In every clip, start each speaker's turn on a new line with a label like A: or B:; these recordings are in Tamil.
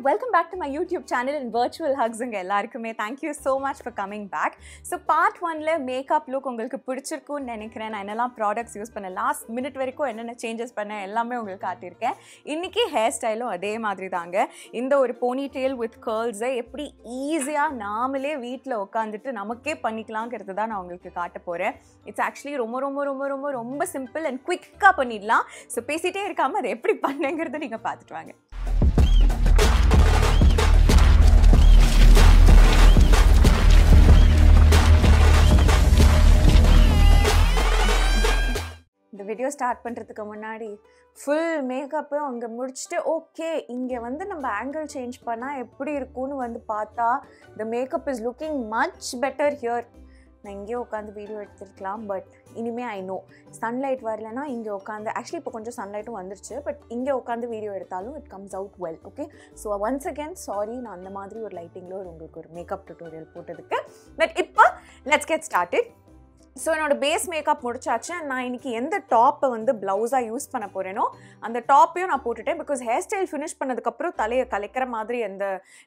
A: welcome back to my YouTube channel and virtual hugs unga ellarkume. Thank you so much for coming back. So part 1 la makeup look ungalku pidichirukku nenikiren. Na enna products use panna last minute varaiku enna changes panna ellame ungalku kaatirken. Inniki hairstyle adhe madri daanga. Inda oru ponytail with curls eppadi easy ah naamale veetla ukkandittu namakke pannikalaamngirudha da na ungalku kaata poren. It's actually ரொம்ப simple and quick ah pannidலாம். So பேசிட்டே இருக்காம அதை எப்படி பண்ணேங்கிறத நீங்க பார்த்துட்டு வாங்க. இந்த வீடியோ ஸ்டார்ட் பண்ணுறதுக்கு முன்னாடி ஃபுல் மேக்கப்பு அங்கே முடிச்சுட்டு ஓகே இங்கே வந்து நம்ம ஆங்கிள் சேஞ்ச் பண்ணால் எப்படி இருக்கும்னு வந்து பார்த்தா the makeup is looking much better here. நான் இங்கே உட்காந்து வீடியோ எடுத்துருக்கலாம் பட் இனிமேல் ஐ நோ சன்லைட் வரலன்னா இங்கே உட்காந்து ஆக்சுவலி இப்போ கொஞ்சம் சன்லைட்டும் வந்துருச்சு பட் இங்கே உட்காந்து வீடியோ எடுத்தாலும் it comes out well. Okay so once again sorry நான் அந்த மாதிரி ஒரு லைட்டிங்கில் உங்களுக்கு ஒரு மேக்கப் டுட்டோரியல் போட்டதுக்கு. பட் இப்போ லெட்ஸ் கெட் ஸ்டார்டட். ஸோ என்னோட பேஸ் மேக்கப் முடிச்சாச்சு. நான் இன்றைக்கி எந்த டாப்பை வந்து ப்ளவுஸாக யூஸ் பண்ண போகிறேனோ அந்த டாப்பையும் நான் போட்டுட்டேன். பிகாஸ் ஹேர் ஸ்டைல் ஃபினிஷ் பண்ணதுக்கப்புறம் தலையை கலைக்கிற மாதிரி எந்த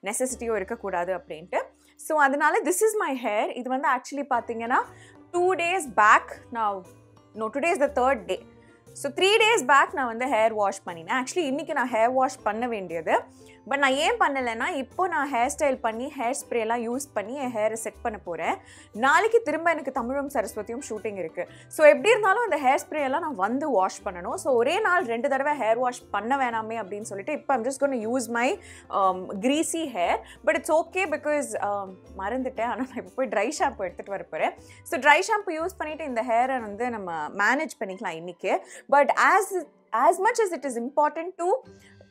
A: நெசசிட்டியும் இருக்கக்கூடாது அப்படின்ட்டு. ஸோ அதனால திஸ் இஸ் மை ஹேர். இது வந்து ஆக்சுவலி பார்த்தீங்கன்னா 2 days back today is the 3rd day. So 3 days back நான் வந்து ஹேர் வாஷ் பண்ணினேன். ஆக்சுவலி இன்றைக்கி நான் ஹேர் வாஷ் பண்ண வேண்டியது பட் நான் ஏன் பண்ணலைன்னா இப்போ நான் ஹேர் ஸ்டைல் பண்ணி ஹேர் ஸ்ப்ரேலாம் யூஸ் பண்ணி என் ஹேரை செட் பண்ண போகிறேன். நாளைக்கு திரும்ப எனக்கு தமிழும் சரஸ்வதியும் ஷூட்டிங் இருக்குது. ஸோ எப்படி இருந்தாலும் அந்த ஹேர் ஸ்ப்ரேயெல்லாம் நான் வந்து வாஷ் பண்ணணும். ஸோ ஒரே நாள் 2 தடவை ஹேர் வாஷ் பண்ண வேணாமே அப்படின்னு சொல்லிட்டு இப்போ I'm just gonna use my greasy hair. But it's okay because மறந்துட்டேன். ஆனால் நான் இப்போ போய் ட்ரை ஷாம்பு எடுத்துகிட்டு வர போகிறேன். ஸோ ட்ரை ஷாம்பு யூஸ் பண்ணிவிட்டு இந்த ஹேரை வந்து நம்ம மேனேஜ் பண்ணிக்கலாம் இன்றைக்கி. But as much as it is important to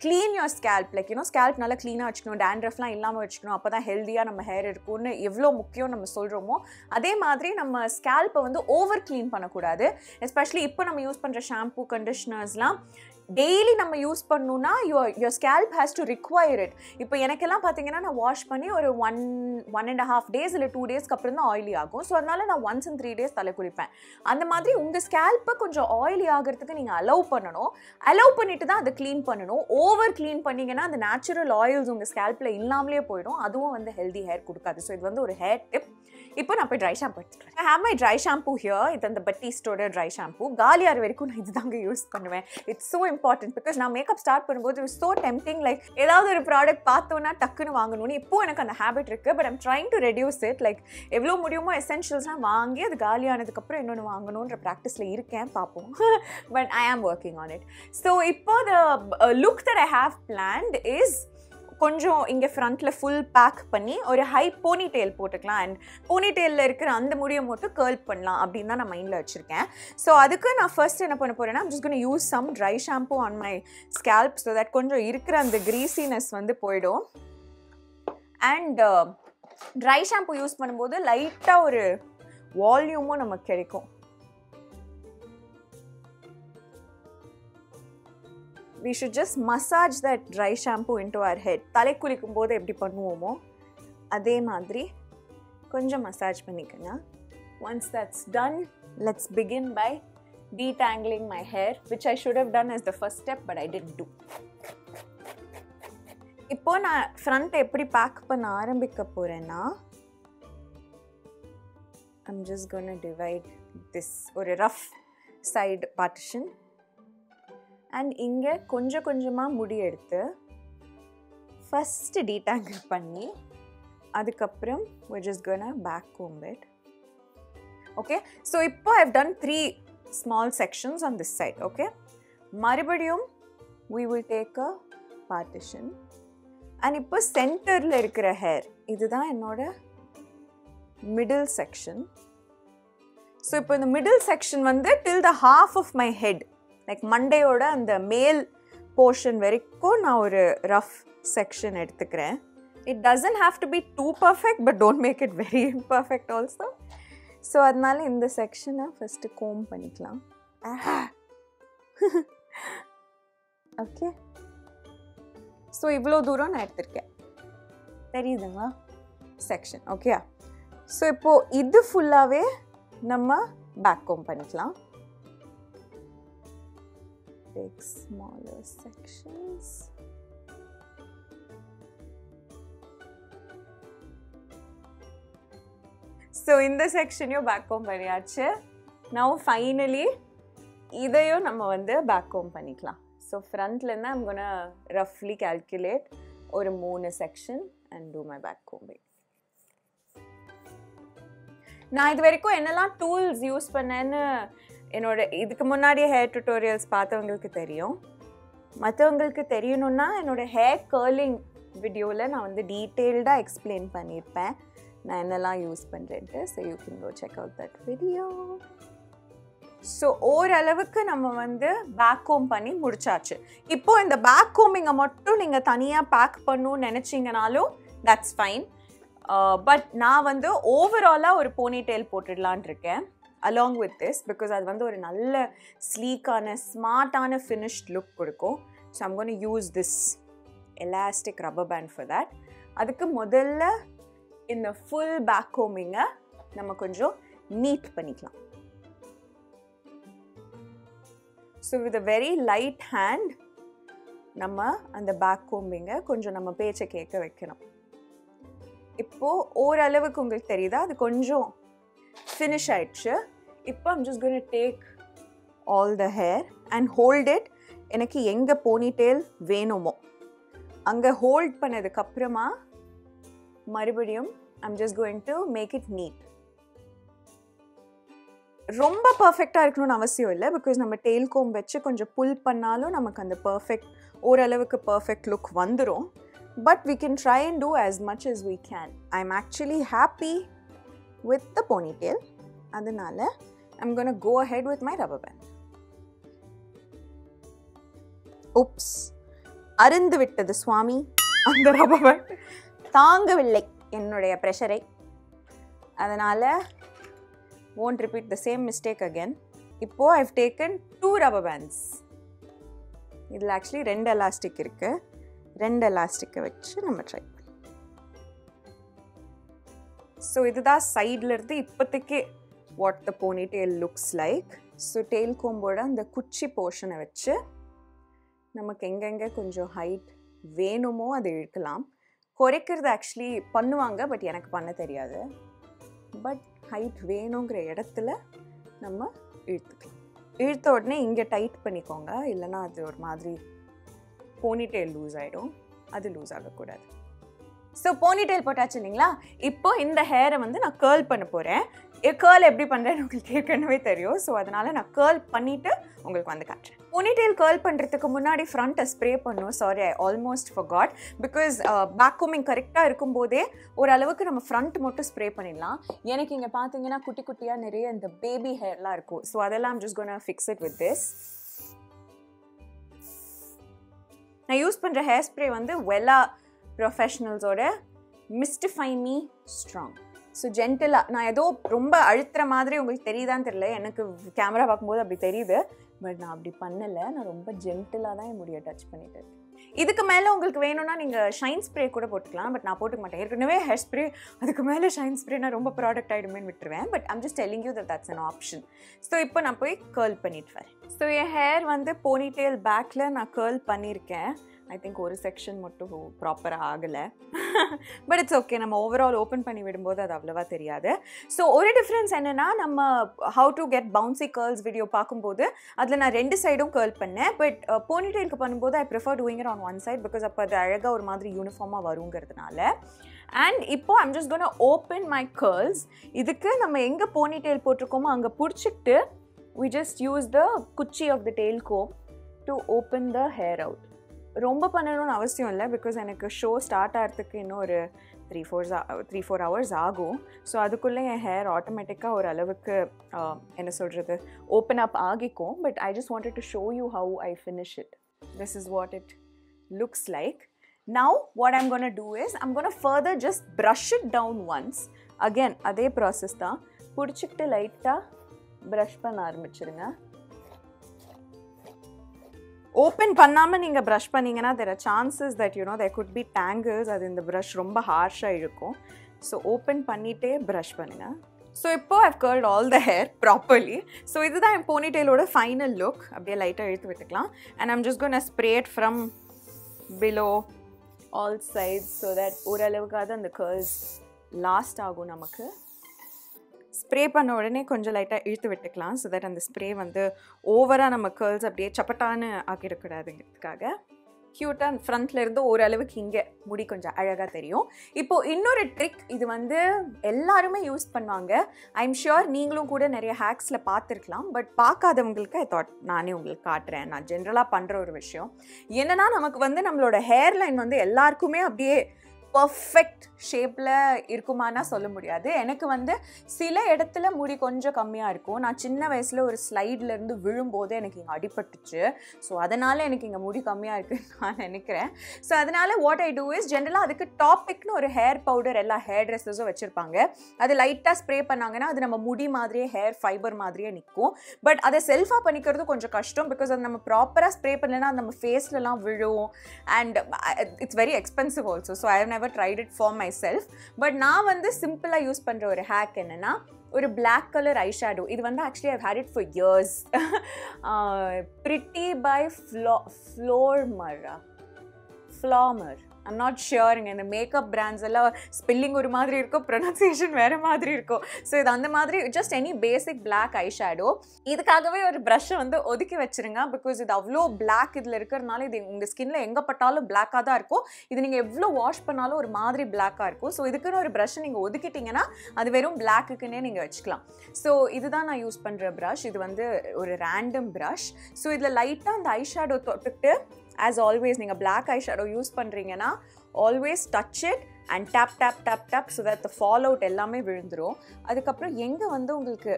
A: clean your scalp, like you know scalp நல்லா க்ளீனாக வச்சுக்கணும், dandruffலாம் இல்லாமல் வச்சுக்கணும், அப்போ தான் ஹெல்த்தியாக நம்ம ஹேர் இருக்கும்னு எவ்வளோ முக்கியம் நம்ம சொல்கிறோமோ அதே மாதிரி நம்ம ஸ்கேல்ப்பை வந்து ஓவர் க்ளீன் பண்ணக்கூடாது. எஸ்பெஷலி இப்போ நம்ம யூஸ் பண்ணுற ஷாம்பூ கண்டிஷ்னர்ஸ்லாம் டெய்லி நம்ம யூஸ் பண்ணணுன்னா your scalp has to require it. இப்போ எனக்கெல்லாம் பார்த்தீங்கன்னா நான் வாஷ் பண்ணி ஒரு 1.5 days இல்லை 2 daysக்கு அப்புறம் தான் ஆயிலி ஆகும். ஸோ அதனால நான் once in 3 days தலை குளிப்பேன். அந்த மாதிரி உங்கள் ஸ்கேல்ப்பை கொஞ்சம் ஆயிலி ஆகிறதுக்கு நீங்கள் அலோவ் பண்ணணும். அலோவ் பண்ணிட்டு தான் அதை க்ளீன் பண்ணணும். ஓவர் க்ளீன் பண்ணிங்கன்னா அந்த நேச்சுரல் ஆயில்ஸ் உங்கள் ஸ்கேல்ப்பில் இல்லாமலே போயிடும். அதுவும் வந்து ஹெல்தி ஹேர் கொடுக்காது. ஸோ இது வந்து ஒரு ஹேர் டிப். இப்போ நான் போய் ட்ரை ஷாம்பு எடுத்துக்கிறேன். I have my try shampoo here. இது அந்த பட்டிஸ்டோட ட்ரை ஷாம்பூ. காலியார் வரைக்கும் நான் இது தாங்க யூஸ் பண்ணுவேன். இட்ஸ் ஸோ இம்பார்ட்டன்ட் பிகாஸ் நான் மேக்கப் ஸ்டார்ட் பண்ணும்போது இட்ஸ் ஸோ டெம்ப்டிங். லைக் ஏதாவது ஒரு ப்ராடக்ட் பார்த்தோன்னா டக்குன்னு வாங்கணும்னு இப்போ எனக்கு அந்த ஹேபிட் இருக்குது. But I'm trying to reduce it. Like எவ்வளோ முடியுமோ எசென்ஷியல்ஸ்லாம் வாங்கி அது காலியானதுக்கப்புறம் இன்னொன்று வாங்கணுன்ற ப்ராக்டிஸில் இருக்கேன். பார்ப்போம். பட் ஐ ஆம் ஒர்க்கிங் ஆன் இட். ஸோ இப்போ the look that I have plant is கொஞ்சம் இங்கே ஃப்ரண்ட்டில் ஃபுல் பேக் பண்ணி ஒரு ஹை போனி டெயில் போட்டுக்கலாம். அண்ட் போனி டெயிலில் இருக்கிற அந்த முடியை மட்டும் கேர்ள் பண்ணலாம் அப்படின்னு தான் நான் மைண்டில் வச்சுருக்கேன். ஸோ அதுக்கு நான் ஃபர்ஸ்ட் என்ன பண்ண போகிறேன்னா I'm just going to use some dry shampoo on my scalp so that கொஞ்சம் இருக்கிற அந்த greasiness வந்து போயிடும். அண்ட் ட்ரை ஷாம்பு யூஸ் பண்ணும்போது லைட்டாக ஒரு வால்யூமும் நமக்கு கிடைக்கும். We should just massage that dry shampoo into our head. தலை குளிக்கும் போது எப்படி பண்ணுவோமோ அதே மாதிரி கொஞ்சம் மசாஜ் பண்ணிக்கங்க. Once that's done, let's begin by detangling my hair, which I should have done as the first step, but I didn't do. இப்போ நான் ஃப்ரண்ட் எப்படி பேக் பண்ண ஆரம்பிக்க போறேன்னா I'm just going to divide this ஒரு rough side partition. அண்ட் இங்கே கொஞ்சம் கொஞ்சமாக முடி எடுத்து ஃபஸ்ட்டு டீடாங்கிள் பண்ணி அதுக்கப்புறம் we're just gonna back comb it. Okay, so இப்போ I've done 3 small sections on this side. Okay, மறுபடியும் we will take a partition and இப்போ சென்டரில் இருக்கிற ஹேர் இதுதான் என்னோட மிடில் செக்ஷன். ஸோ இப்போ இந்த மிடில் செக்ஷன் வந்து till the half of my head, like மண்டையோட அந்த மேல் போர்ஷன் வரைக்கும் நான் ஒரு ரஃப் செக்ஷன் எடுத்துக்கிறேன். It doesn't have to be too perfect but don't make it very imperfect also. So அதனால இந்த செக்ஷனை ஃபஸ்ட்டு கோம் பண்ணிக்கலாம். ஓகே, ஸோ இவ்வளோ தூரம் நான் எடுத்திருக்கேன். தெரியுதுங்களா செக்ஷன்? ஓகே, ஸோ இப்போது இது ஃபுல்லாகவே நம்ம பேக் கோம் பண்ணிக்கலாம். Take smaller sections. ஸோ இந்த செக்ஷனையும் பேக் கோம் பண்ணியாச்சு. நவ் ஃபைனலி இதையும் நம்ம வந்து பேக் கோம் பண்ணிக்கலாம். ஸோ ஃப்ரண்ட்லேருந்து I'm gonna roughly calculate ஒரு 3 section and do my back combing. நான் இது வரைக்கும் என்னெல்லாம் டூல்ஸ் யூஸ் பண்ணேன்னு என்னோட இதுக்கு முன்னாடி ஹேர் டுட்டோரியல்ஸ் பார்த்தவங்களுக்கு தெரியும். மற்றவங்களுக்கு தெரியணுன்னா என்னோட ஹேர் கர்லிங் வீடியோவில் நான் வந்து டீட்டெயில்டாக எக்ஸ்பிளைன் பண்ணியிருப்பேன் நான் என்னெல்லாம் யூஸ் பண்ணுறேன்ட்டு. So you can go check out that video. So ஓரளவுக்கு நம்ம வந்து பேக் கோம் பண்ணி முடிச்சாச்சு. இப்போது இந்த பேக் கோமிங்கை மட்டும் நீங்கள் தனியாக பேக் பண்ணணும்னு நினச்சிங்கனாலும் தட்ஸ் ஃபைன். பட் நான் வந்து ஓவராலாக ஒரு போனி டெயில் போட்டுடலான் இருக்கேன் அலாங் வித் திஸ், பிகாஸ் அது வந்து ஒரு நல்ல ஸ்லீக்கான ஸ்மார்ட்டான ஃபினிஷ்ட் லுக் கொடுக்கும். So I'm gonna use this elastic rubber band for that. அதுக்கு முதல்ல இந்த ஃபுல் பேக் கோமிங்கை நம்ம கொஞ்சம் நீட் பண்ணிக்கலாம். So with a very light hand நம்ம அந்த பேக் கோம்பிங்கை கொஞ்சம் நம்ம பேச்சை கேட்க வைக்கணும். இப்போது ஓரளவுக்கு உங்களுக்கு தெரியுதா அது கொஞ்சம் ஃபினிஷ் ஆயிடுச்சு. இப்போ I'm just going to take all the hair and hold it. எனக்கு எங்கே போனி டெயில் வேணுமோ அங்கே ஹோல்ட் பண்ணதுக்கப்புறமா மறுபடியும் I'm just going to make it neat. ரொம்ப பர்ஃபெக்டாக இருக்கணும்னு அவசியம் இல்லை, பிகாஸ் நம்ம டெயில் கோம் வச்சு கொஞ்சம் புல் பண்ணாலும் நமக்கு அந்த பர்ஃபெக்ட் ஓரளவுக்கு பர்ஃபெக்ட் லுக் வந்துடும். But we can try and do as much as we can. I'm actually happy with the ponytail. Adanala, I'm going to go ahead with my rubber band. Oops. Arindu vittadu Swami. And the rubber band. Thaangavillai ennudaiya pressure ai. Adanala, won't repeat the same mistake again. Ippo I've taken 2 rubber bands. Idhula actually 2 elastic irukku. 2 எலாஸ்டிக்கை வச்சு நம்ம ட்ரை பண்ணலாம். ஸோ இதுதான் சைடில் இருந்து இப்போதைக்கு what the ponytail looks like. So tail கோம்போட அந்த குச்சி போர்ஷனை வச்சு நமக்கு எங்கெங்கே கொஞ்சம் ஹைட் வேணுமோ அதை இழுக்கலாம். குறைக்கிறது ஆக்சுவலி பண்ணுவாங்க, பட் எனக்கு பண்ண தெரியாது. பட் ஹைட் வேணுங்கிற இடத்துல நம்ம இழுத்துக்கலாம். இழுத்த உடனே இங்கே டைட் பண்ணிக்கோங்க, இல்லைன்னா அது ஒரு மாதிரி போனிடெயில் லூஸ் ஆகிடும். அது லூஸ் ஆகக்கூடாது. ஸோ போனிடெயில் போட்டாச்சு இல்லைங்களா? இப்போ இந்த ஹேரை வந்து நான் கேர்ள் பண்ண போகிறேன். கேர்ள் எப்படி பண்ணுறேன்னு உங்களுக்கு ஏற்கனவே தெரியும். ஸோ அதனால் நான் கேர்ள் பண்ணிவிட்டு உங்களுக்கு வந்து காட்டுறேன். போனிடெயில் கேர்ள் பண்ணுறதுக்கு முன்னாடி ஃப்ரண்ட்டை ஸ்ப்ரே பண்ணும். Sorry, I almost forgot. Because back கோமிங் கரெக்டாக இருக்கும்போதே ஓரளவுக்கு நம்ம ஃப்ரண்ட் மட்டும் ஸ்ப்ரே பண்ணிடலாம். எனக்கு இங்கே பார்த்தீங்கன்னா குட்டி குட்டியாக நிறைய இந்த பேபி ஹேர்லாம் இருக்கும். ஸோ அதெல்லாம் just gonna fix it with this. நான் யூஸ் பண்ணுற ஹேர் ஸ்ப்ரே வந்து வெல்லா ப்ரொஃபஷ்னல்ஸோட மிஸ்டிஃபை மீ ஸ்ட்ராங். ஸோ ஜென்டிலாக, நான் ஏதோ ரொம்ப அழுத்துற மாதிரி உங்களுக்கு தெரியுதான்னு தெரியல, எனக்கு கேமரா பார்க்கும்போது அப்படி தெரியுது. பட் நான் அப்படி பண்ணலை, நான் ரொம்ப ஜென்டிலாக தான் என் முடியை டச் பண்ணிட்டு இருக்கேன். இதுக்கு மேலே உங்களுக்கு வேணும்னா நீங்கள் ஷைன் ஸ்ப்ரே கூட போட்டுக்கலாம். பட் நான் போட்டுக்க மாட்டேன். ஏற்கனவே ஹேர் ஸ்ப்ரே, அதுக்கு மேலே ஷைன் ஸ்ப்ரே நான் ரொம்ப ப்ராடக்ட் ஆகிடுமேன்னு விட்டுருவேன். But I'm just telling you that's an option. So இப்போ நான் போய் கேர்ள் பண்ணிட்டு வரேன். ஸோ என் ஹேர் வந்து போனிடெயில் பேக்கில் நான் கேர்ள் பண்ணியிருக்கேன். ஐ திங்க் ஒரு செக்ஷன் மட்டும் ப்ராப்பராக ஆகலை. பட் இட்ஸ் ஓகே, நம்ம ஓவரால் ஓப்பன் பண்ணி விடும்போது அது அவ்வளோவா தெரியாது. ஸோ ஒரு டிஃப்ரென்ஸ் என்னென்னா, நம்ம how to get bouncy girls video பார்க்கும்போது அதில் நான் 2 சைடும் கேர்ள் பண்ணேன். பட் போனிடெயிலுக்கு பண்ணும்போது I prefer doing it on one side, because அப்போ அது அழகாக ஒரு மாதிரி யூனிஃபார்மாக வருங்கிறதுனால. அண்ட் இப்போ I'm just gonna open my curls. இதுக்கு நம்ம எங்கே போனிடெயில் போட்டிருக்கோமோ அங்கே பிடிச்சிக்கிட்டு we just use the குச்சி of the tail comb to open the hair out. ரொம்ப பண்ணணும்னு அவசியம் இல்லை, பிகாஸ் எனக்கு ஷோ ஸ்டார்ட் ஆகிறதுக்கு இன்னும் ஒரு 3-4 hours ஆகும். ஸோ அதுக்குள்ளே என் ஹேர் ஆட்டோமேட்டிக்காக ஒரு அளவுக்கு என்ன சொல்கிறது ஓப்பன் அப் ஆகிக்கும். But I just wanted to show you how I finish it. This is what it looks like. Now what I'm going to do is I'm going to further just brush it down once. Again அதே ப்ராசஸ் தான். பிடிச்சிக்கிட்டு லைட்டாக ப்ரஷ் பண்ண ஆரம்பிச்சிருங்க. ஓப்பன் பண்ணாமல் நீங்கள் ப்ரஷ் பண்ணிங்கன்னா there are chances that you know there could be tangles. அது இந்த ப்ரஷ் ரொம்ப ஹார்ஷாக இருக்கும். ஸோ ஓப்பன் பண்ணிகிட்டே ப்ரஷ் பண்ணுங்கள். ஸோ இப்போ I've curled all the hair properly. So இதுதான் என் போனிடெயிலோட ஃபைனல் லுக். அப்படியே லைட்டாக இழுத்து விட்டுக்கலாம். And I'm just going to spray it from below all sides so that ஓரளவுக்காவது அந்த curls லாஸ்ட் ஆகும் நமக்கு. ஸ்ப்ரே பண்ண உடனே கொஞ்சம் லைட்டாக இழுத்து விட்டுக்கலாம். ஸோ தட் அந்த ஸ்ப்ரே வந்து ஓவராக நம்ம கேர்ள்ஸ் அப்படியே சப்பட்டான்னு ஆக்கிடக்கூடாதுங்கிறதுக்காக. க்யூட்டாக ஃப்ரண்ட்ல இருந்து ஓரளவுக்கு இங்கே முடி கொஞ்சம் அழகாக தெரியும். இப்போது இன்னொரு ட்ரிக், இது வந்து எல்லாருமே யூஸ் பண்ணுவாங்க. ஐம் ஷுர் நீங்களும் கூட நிறைய ஹேக்ஸில் பார்த்துருக்கலாம். பட் பார்க்காதவங்களுக்கு ஐ தாட் நானே உங்களுக்கு காட்டுறேன். நான் ஜென்ரலாக பண்ணுற ஒரு விஷயம் என்னென்னா, நமக்கு வந்து நம்மளோட ஹேர் லைன் வந்து எல்லாருக்குமே அப்படியே பர்ஃபெக்ட் ஷேப்பில் இருக்குமானா சொல்ல முடியாது. எனக்கு வந்து சில இடத்துல முடி கொஞ்சம் கம்மியாக இருக்கும். நான் சின்ன வயசில் ஒரு ஸ்லைட்லேருந்து விழும்போது எனக்கு இங்கே அடிபட்டுச்சு. ஸோ அதனால் எனக்கு இங்கே முடி கம்மியாக இருக்குன்னு நான் நினைக்கிறேன். ஸோ அதனால் வாட் ஐ டூ இஸ், ஜென்ரலாக அதுக்கு டாபிக்னு ஒரு ஹேர் பவுடர் எல்லா ஹேர் ட்ரெஸ்ஸஸும் வச்சுருப்பாங்க. அது லைட்டாக ஸ்ப்ரே பண்ணாங்கன்னா அது நம்ம முடி மாதிரியே ஹேர் ஃபைபர் மாதிரியே நிற்கும். பட் அதை செல்ஃபாக பண்ணிக்கிறது கொஞ்சம் கஷ்டம். பிகாஸ் அது நம்ம ப்ராப்பராக ஸ்ப்ரே பண்ணலைன்னா அது நம்ம ஃபேஸ்லலாம் விழும். And it's very expensive also. So I have never tried it for myself. But நான் வந்து சிம்பிளாக யூஸ் பண்ணுற ஒரு ஹேக் என்னென்னா, ஒரு black color eyeshadow. இது வந்து actually I've had it for years. Pretty by Flormer. I'm not sure. இந்த மேக்கப் பிராண்ட்ஸ் எல்லாம் ஸ்பெல்லிங் ஒரு மாதிரி இருக்கும், ப்ரொனன்சியேஷன் வேறு மாதிரி இருக்கும். ஸோ இது அந்த மாதிரி just any basic black eye shadow. இதுக்காகவே ஒரு ப்ரஷ்ஷை வந்து ஒதுக்கி வச்சுருங்க. பிகாஸ் இது அவ்வளோ பிளாக் இதில் இருக்கிறதுனால இது உங்கள் ஸ்கின்ல எங்கே பட்டாலும் பிளாக்காக தான் இருக்கும். இது நீங்கள் எவ்வளோ வாஷ் பண்ணாலும் ஒரு மாதிரி பிளாக்காக இருக்கும். ஸோ இதுக்குன்னு ஒரு ப்ரஷ்ஷை நீங்கள் ஒதுக்கிட்டிங்கன்னா அது வெறும் பிளாக்குக்குன்னே நீங்கள் வச்சுக்கலாம். ஸோ இதுதான் நான் யூஸ் பண்ணுற ப்ரஷ். இது வந்து ஒரு ரேண்டம் ப்ரஷ். ஸோ இதில் லைட்டாக அந்த ஐ ஷேடோ தொட்டுட்டு, as always நீங்கள் black eyeshadow யூஸ் பண்ணுறீங்கன்னா always touch it and tap tap tap tap so that the fallout எல்லாமே விழுந்துரும். அதுக்கப்புறம் எங்கே வந்து உங்களுக்கு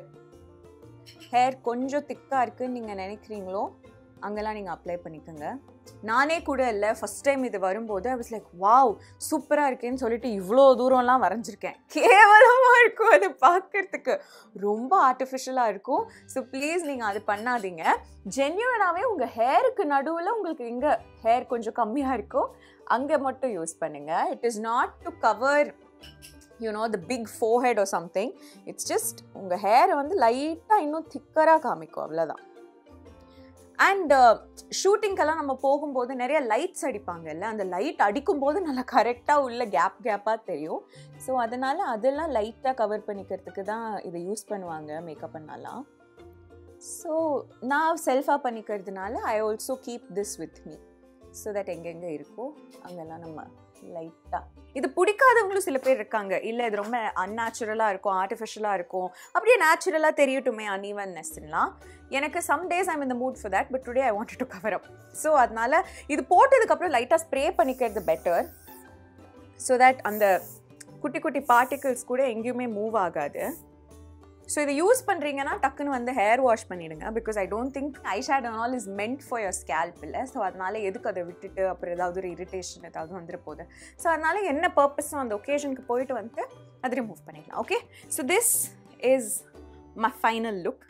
A: ஹேர் கொஞ்சம் திக்காக இருக்குன்னு நீங்கள் நினைக்கிறீங்களோ அங்கெல்லாம் நீங்கள் அப்ளை பண்ணிக்கோங்க. நானே கூட இல்லை, ஃபஸ்ட் டைம் இது வரும்போது ஐ வாஸ் லைக் வாவ் சூப்பராக இருக்கேன்னு சொல்லிட்டு இவ்வளோ தூரம்லாம் வரைஞ்சிருக்கேன். கேவலமாக இருக்கும், அது பார்க்குறதுக்கு ரொம்ப ஆர்டிஃபிஷியலாக இருக்கும். ஸோ ப்ளீஸ் நீங்கள் அது பண்ணாதீங்க. ஜென்யூனாகவே உங்கள் ஹேருக்கு நடுவில் உங்களுக்கு எங்கே ஹேர் கொஞ்சம் கம்மியாக இருக்கோ அங்கே மட்டும் யூஸ் பண்ணுங்கள். It is not to cover the big forehead or something. It's just உங்கள் ஹேரை வந்து லைட்டாக இன்னும் திக்கராக காமிக்கும், அவ்வளோதான். அண்ட் ஷூட்டிங்கெல்லாம் நம்ம போகும்போது நிறைய லைட்ஸ் அடிப்பாங்கல்ல, அந்த லைட் அடிக்கும்போது நல்லா கரெக்டாக உள்ள கேப்பாக தெரியும். ஸோ அதனால் அதெல்லாம் லைட்டாக கவர் பண்ணிக்கிறதுக்கு தான் இதை யூஸ் பண்ணுவாங்க மேக்கப் பண்ணலாம். ஸோ நான் செல்ஃபாக பண்ணிக்கிறதுனால I also keep this with me. So that எங்கெங்கே இருக்கோ அங்கெல்லாம் நம்ம லைட்டாக. இது பிடிக்காதவங்களும் சில பேர் இருக்காங்க, இல்லை இது ரொம்ப அன்நேச்சுரலாக இருக்கும், ஆர்டிஃபிஷியலாக இருக்கும், அப்படியே நேச்சுரலாக தெரியட்டுமே அன்ஈவன்னஸ்லாம். எனக்கு some days I'm in the mood for that, but today I wanted to cover up. So அதனால் இது போட்டதுக்கப்புறம் லைட்டாக ஸ்ப்ரே பண்ணிக்கிறது பெட்டர். ஸோ தட் அந்த குட்டி குட்டி பார்ட்டிகிள்ஸ் கூட எங்கேயுமே மூவ் ஆகாது. ஸோ இதை யூஸ் பண்ணுறீங்கன்னா டக்குன்னு வந்து ஹேர் வாஷ் பண்ணிவிடுங்க. Because I don't think eye shadow all is meant for your scalp இல்லை. ஸோ அதனால் எதுக்கு அதை விட்டுட்டு அப்புறம் ஏதாவது ஒரு இரிட்டேஷன் ஏதாவது வந்துட போகுது. ஸோ அதனால் என்ன பர்பஸும் அந்த ஒகேஷனுக்கு போயிட்டு வந்து அதை ரிமூவ் பண்ணிக்கலாம். Okay, so this is my final look.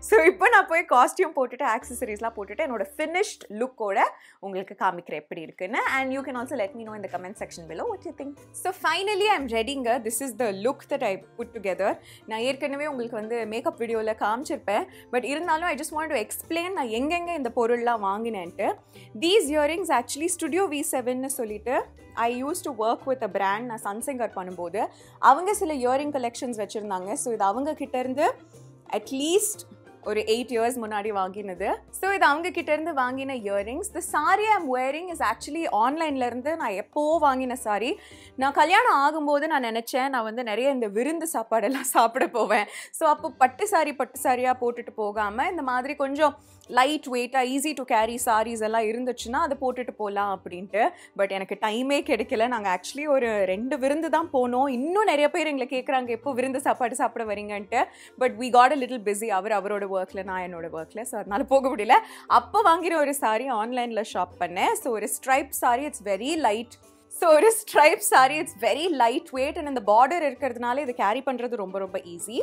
A: So இப்போ நான் போய் காஸ்டியூம் போட்டுட்டு ஆக்சசரிஸ்லாம் போட்டுட்டு என்னோட finished லுக்கோட உங்களுக்கு காமிக்கிறேன் எப்படி இருக்குன்னு. And you can also let me know in the comment section below what you think. So finally I'm readyங்க. This is the look that I put together. நான் ஏற்கனவே உங்களுக்கு வந்து மேக்கப் வீடியோவில் காமிச்சிருப்பேன், பட் இருந்தாலும் I just want to explain நான் எங்கெங்கே இந்த பொருள்லாம் வாங்கினேன்ட்டு. These earrings actually Studio V7ன்னு சொல்லிட்டு I used to work with a brand. நான் சன்சிங்கர் பண்ணும்போது அவங்க சில இயரிங் கலெக்ஷன்ஸ் வச்சுருந்தாங்க. ஸோ இது அவங்க கிட்டேருந்து அட்லீஸ்ட் ஒரு 8 years முன்னாடி வாங்கினது. ஸோ இது அவங்க கிட்டேருந்து வாங்கின earrings. The sari I'm wearing is actually ஆன்லைன்லேருந்து நான் எப்போவோ வாங்கின சாரி. நான் கல்யாணம் ஆகும்போது நான் நினச்சேன் நான் வந்து நிறைய இந்த விருந்து சாப்பாடெல்லாம் சாப்பிட போவேன். ஸோ அப்போ பட்டு சாரியாக போட்டுட்டு போகாமல் இந்த மாதிரி கொஞ்சம் லைட் வெயிட்டாக ஈஸி டு கேரி சாரீஸ் எல்லாம் இருந்துச்சுன்னா அதை போட்டுட்டு போகலாம் அப்படின்ட்டு. பட் எனக்கு டைமே கிடைக்கல. நாங்கள் ஆக்சுவலி ஒரு 2 விருந்து தான் போனோம். இன்னும் நிறைய பேர் எங்களை கேட்குறாங்க எப்போ விருந்து சாப்பாடு சாப்பிட வரீங்கன்ட்டு. But we got a little busy. அவரோட ஒர்க்கில், நான் என்னோட ஒர்க்கில். ஸோ அதனால் போக முடியல. அப்போ வாங்கிற ஒரு சாரி ஆன்லைனில் ஷாப் பண்ணேன். ஸோ ஒரு stripe sari, it's very light. So ஒரு stripe sari, it's very light weight. And இந்த பார்டர் இருக்கிறதுனால இது கேரி பண்ணுறது ரொம்ப ரொம்ப ஈஸி.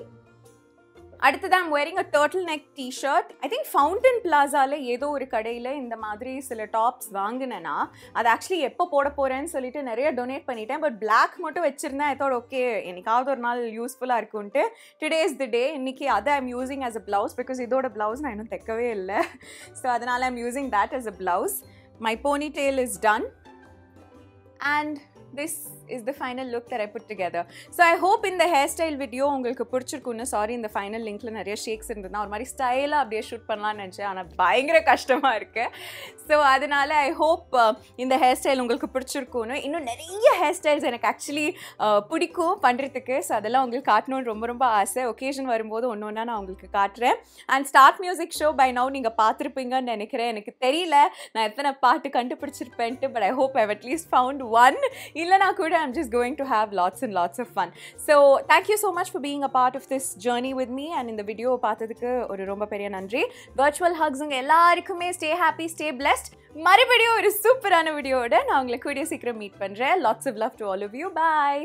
A: அடுத்தது I'm wearing a turtle neck t-shirt. I think fountain பிளாசாவில் ஏதோ ஒரு கடையில் இந்த மாதிரி சில டாப்ஸ் வாங்கினேன்னா அது ஆக்சுவலி எப்போ போட போகிறேன்னு சொல்லிட்டு நிறைய டொனேட் பண்ணிட்டேன். பட் பிளாக் மட்டும் வச்சுருந்தேன். ஐ தாட் ஓகே என்னைக்காவது ஒரு நாள் யூஸ்ஃபுல்லாக இருக்குன்ட்டு டுடே இஸ் தி டே. இன்றைக்கி அதை I'm using as a blouse. Because இதோட ப்ளவுஸ் நான் இன்னும் தைக்கவே இல்லை. ஸோ அதனால் I'm using that as a blouse. My ponytail is done. And this is the final look that I put together. So I hope in the hairstyle video உங்களுக்கு பிடிச்சிருக்கும்னு. சாரி இந்த ஃபைனல் லிங்க்ல நிறைய ஷேக்ஸ் இருந்ததுன்னா ஒரு மாதிரி ஸ்டைலாக அப்படியே ஷூட் பண்ணலாம்னு நினச்சேன், ஆனால் பயங்கர கஷ்டமாக இருக்கு. ஸோ அதனால ஐ ஹோப் இந்த ஹேர் ஸ்டைல் உங்களுக்கு பிடிச்சிருக்கும்னு. இன்னும் நிறைய ஹேர் ஸ்டைல்ஸ் எனக்கு ஆக்சுவலி பிடிக்கும் பண்ணுறதுக்கு. ஸோ அதெல்லாம் உங்களுக்கு காட்டணும்னு ரொம்ப ரொம்ப ஆசை. ஒகேஷன் வரும்போது ஒன்று ஒன்றா நான் உங்களுக்கு காட்டுறேன். And start music show by now நீங்கள் பார்த்துருப்பீங்கன்னு நினைக்கிறேன். எனக்கு தெரியல நான் எத்தனை பாட்டு கண்டுபிடிச்சிருப்பேன்ட்டு, but I hope I've at least found one. Illana kuda I'm just going to have lots and lots of fun. So thank you so much for being a part of this journey with me, and in the video பார்த்ததுக்கு ஒரு ரொம்ப பெரிய நன்றி. Virtual hugs உங்க எல்லாருக்குமே stay happy, stay blessed. மறுபடியும் ஒரு சூப்பரான வீடியோவோட நான் உங்களை கூடிய சீக்கிரம் மீட் பண்றேன். Lots of love to all of you. Bye.